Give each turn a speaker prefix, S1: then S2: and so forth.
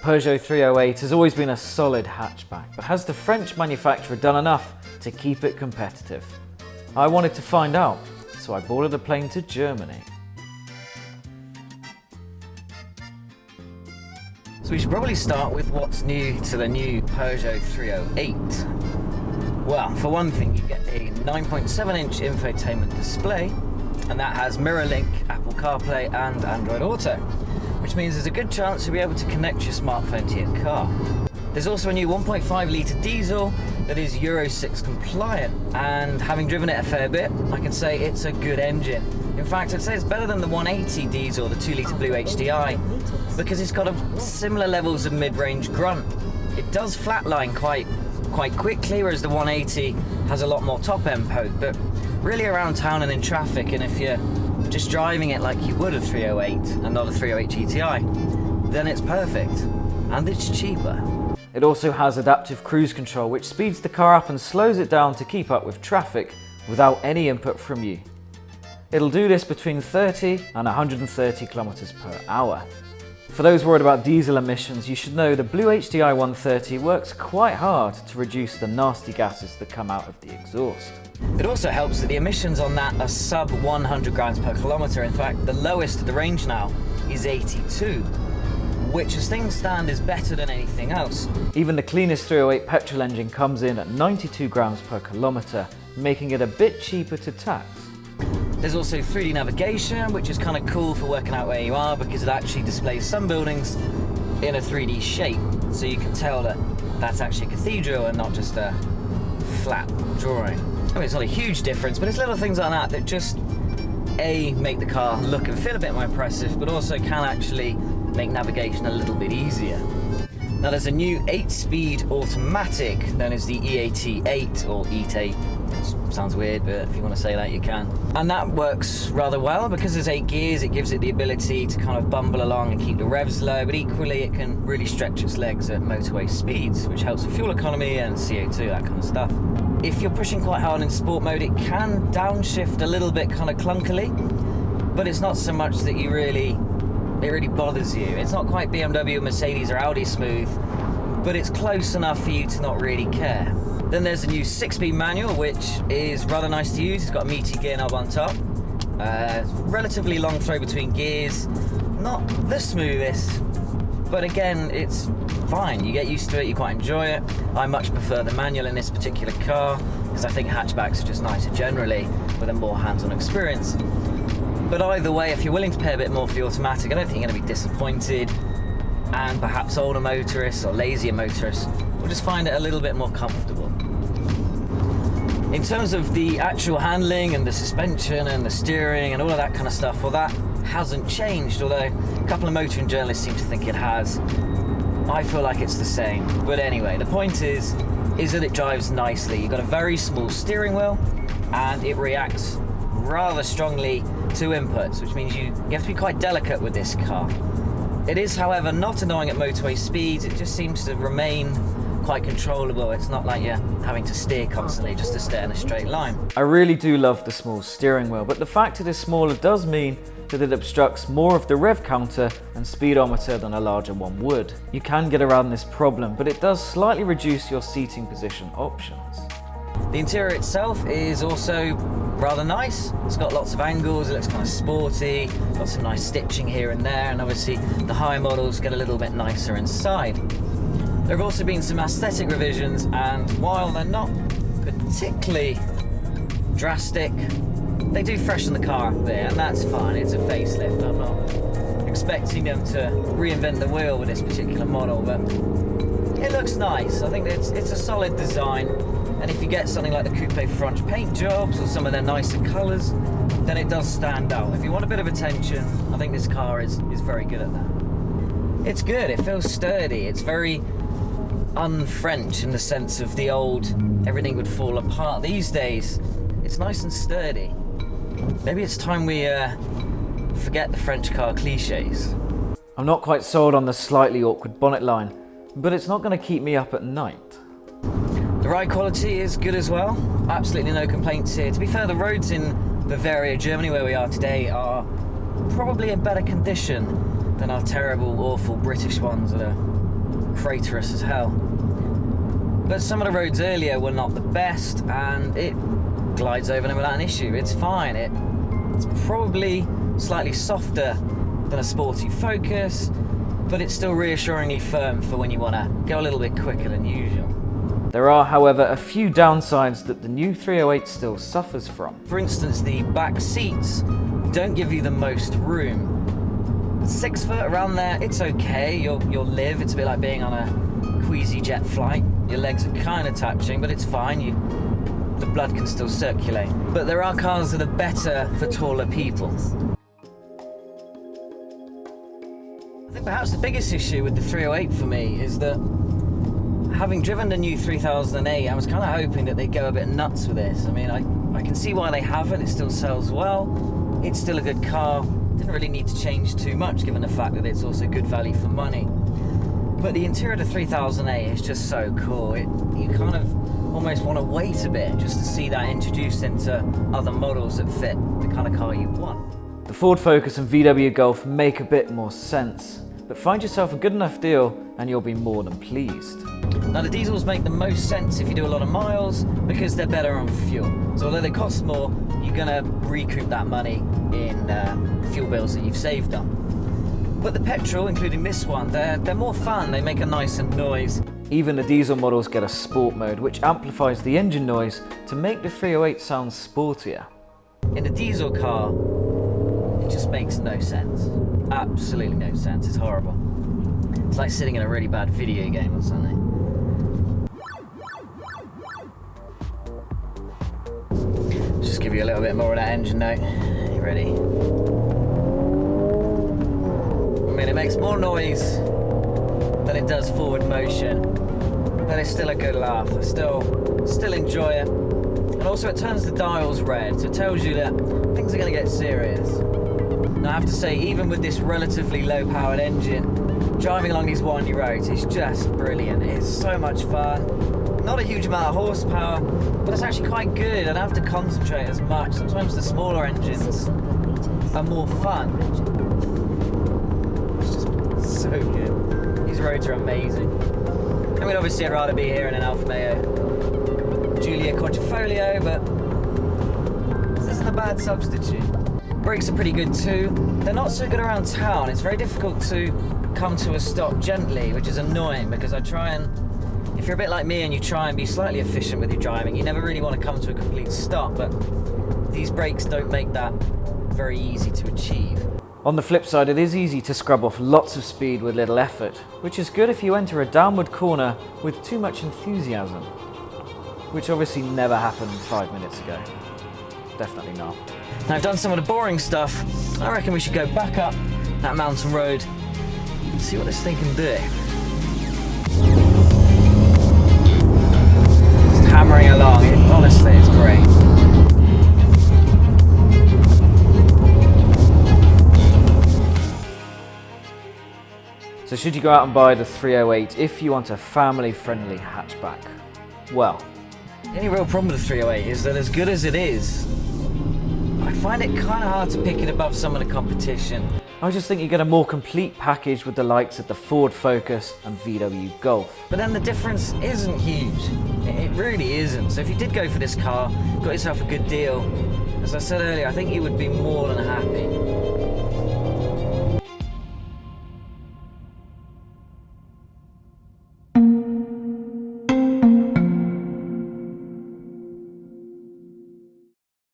S1: Peugeot 308 has always been a solid hatchback, but has the French manufacturer done enough to keep it competitive? I wanted to find out, so I boarded a plane to Germany. So we should probably start with what's new to the new Peugeot 308. Well, for one thing, you get a 9.7-inch infotainment display, and that has MirrorLink, Apple CarPlay and Android Auto, which means there's a good chance you'll be able to connect your smartphone to your car. There's also a new 1.5 litre diesel that is Euro 6 compliant, and having driven it a fair bit, I can say it's a good engine. In fact, I'd say it's better than the 180 diesel, the 2 litre Blue HDi, because it's got similar levels of mid-range grunt. It does flatline quite quickly, whereas the 180 has a lot more top-end poke, but really around town and in traffic, and if you're just driving it like you would a 308 and not a 308 GTI, then it's perfect, and it's cheaper. It also has adaptive cruise control, which speeds the car up and slows it down to keep up with traffic without any input from you. It'll do this between 30 and 130 kilometers per hour. For those worried about diesel emissions, you should know the Blue HDi 130 works quite hard to reduce the nasty gases that come out of the exhaust. It also helps that the emissions on that are sub 100 grams per kilometre. In fact, the lowest of the range now is 82, which as things stand is better than anything else. Even the cleanest 308 petrol engine comes in at 92 grams per kilometre, making it a bit cheaper to tax. There's also 3D navigation, which is kind of cool for working out where you are, because it actually displays some buildings in a 3D shape, so you can tell that that's actually a cathedral and not just a flat drawing. I mean, it's not a huge difference, but it's little things like that that just make the car look and feel a bit more impressive, but also can actually make navigation a little bit easier. Now there's a new 8-speed automatic known as the EAT8 or EAT8. Sounds weird, but if you want to say that, you can. And that works rather well because there's 8 gears. It gives it the ability to kind of bumble along and keep the revs low, but equally it can really stretch its legs at motorway speeds, which helps with fuel economy and CO2, that kind of stuff. If you're pushing quite hard in sport mode, it can downshift a little bit kind of clunkily, but it's not so much that it really bothers you. It's not quite BMW, Mercedes or Audi smooth, but it's close enough for you to not really care. Then there's a new 6-speed manual, which is rather nice to use. It's got a meaty gear knob on top. Relatively long throw between gears. Not the smoothest, but again, it's fine. You get used to it, you quite enjoy it. I much prefer the manual in this particular car, because I think hatchbacks are just nicer generally, with a more hands-on experience. But either way, if you're willing to pay a bit more for the automatic, I don't think you're going to be disappointed. And perhaps older motorists or lazier motorists will just find it a little bit more comfortable. In terms of the actual handling and the suspension and the steering and all of that kind of stuff, well, that hasn't changed, although a couple of motoring journalists seem to think it has. I feel like it's the same. But anyway, the point is that it drives nicely. You've got a very small steering wheel and it reacts rather strongly to inputs, which means you have to be quite delicate with this car. It is, however, not annoying at motorway speeds. It just seems to remain quite controllable. It's not like you're having to steer constantly just to stay in a straight line. I really do love the small steering wheel, but the fact it is smaller does mean that it obstructs more of the rev counter and speedometer than a larger one would. You can get around this problem, but it does slightly reduce your seating position options. The interior itself is also rather nice. It's got lots of angles, it looks kind of sporty, got some nice stitching here and there, and obviously the higher models get a little bit nicer inside. There have also been some aesthetic revisions, and while they're not particularly drastic, they do freshen the car up there, and that's fine. It's a facelift. I'm not expecting them to reinvent the wheel with this particular model, but it looks nice. I think it's a solid design. And if you get something like the coupe front paint jobs or some of their nicer colours, then it does stand out. If you want a bit of attention, I think this car is very good at that. It's good, it feels sturdy, it's very un-French in the sense of the old, everything would fall apart. These days, it's nice and sturdy. Maybe it's time we forget the French car cliches. I'm not quite sold on the slightly awkward bonnet line, but it's not going to keep me up at night. The ride quality is good as well. Absolutely no complaints here. To be fair, the roads in Bavaria, Germany, where we are today, are probably in better condition than our terrible, awful British ones that are craterous as hell. But some of the roads earlier were not the best, and it glides over them without an issue. It's fine. It's probably slightly softer than a sporty Focus, but it's still reassuringly firm for when you want to go a little bit quicker than usual.
S2: There are, however, a few downsides that the new 308 still suffers from.
S1: For instance, the back seats don't give you the most room. 6 foot around there, it's okay. You'll live. It's a bit like being on a queasy jet flight. Your legs are kind of touching, but it's fine. The blood can still circulate. But there are cars that are better for taller people. I think perhaps the biggest issue with the 308 for me is that having driven the new 3008, I was kind of hoping that they'd go a bit nuts with this. I mean, I can see why they haven't. It still sells well. It's still a good car. Didn't really need to change too much given the fact that it's also good value for money. But the interior of the 3008 is just so cool. You kind of almost want to wait a bit just to see that introduced into other models that fit the kind of car you want.
S2: The Ford Focus and VW Golf make a bit more sense, but find yourself a good enough deal and you'll be more than pleased.
S1: Now the diesels make the most sense if you do a lot of miles because they're better on fuel. So although they cost more, you're going to recoup that money in fuel bills that you've saved on. But the petrol, including this one, they're more fun. They make a nicer noise.
S2: Even the diesel models get a sport mode, which amplifies the engine noise to make the 308 sound sportier.
S1: In a diesel car, it just makes no sense. Absolutely no sense. It's horrible. It's like sitting in a really bad video game or something. Just give you a little bit more of that engine note. You ready? I mean, it makes more noise than it does forward motion, but it's still a good laugh. I still enjoy it. And also it turns the dials red, so it tells you that things are going to get serious. Now I have to say, even with this relatively low-powered engine, driving along these windy roads is just brilliant. It's so much fun. Not a huge amount of horsepower, but it's actually quite good. I don't have to concentrate as much. Sometimes the smaller engines are more fun. It's just so good. These roads are amazing. I mean, obviously I'd rather be here in an Alfa Romeo Giulia Quadrifoglio, but this isn't a bad substitute. Brakes are pretty good too. They're not so good around town. It's very difficult to come to a stop gently, which is annoying because I try and, if you're a bit like me and you try and be slightly efficient with your driving, you never really want to come to a complete stop, but these brakes don't make that very easy to achieve.
S2: On the flip side, it is easy to scrub off lots of speed with little effort, which is good if you enter a downward corner with too much enthusiasm, which obviously never happened 5 minutes ago. Definitely not.
S1: Now I've done some of the boring stuff. I reckon we should go back up that mountain road and see what this thing can do. Just hammering along. Honestly, it's great.
S2: So should you go out and buy the 308 if you want a family-friendly hatchback? Well,
S1: The only real problem with the 308 is that as good as it is, I find it kind of hard to pick it above some of the competition.
S2: I just think you get a more complete package with the likes of the Ford Focus and VW Golf.
S1: But then the difference isn't huge. It really isn't. So if you did go for this car, got yourself a good deal, as I said earlier, I think you would be more than happy.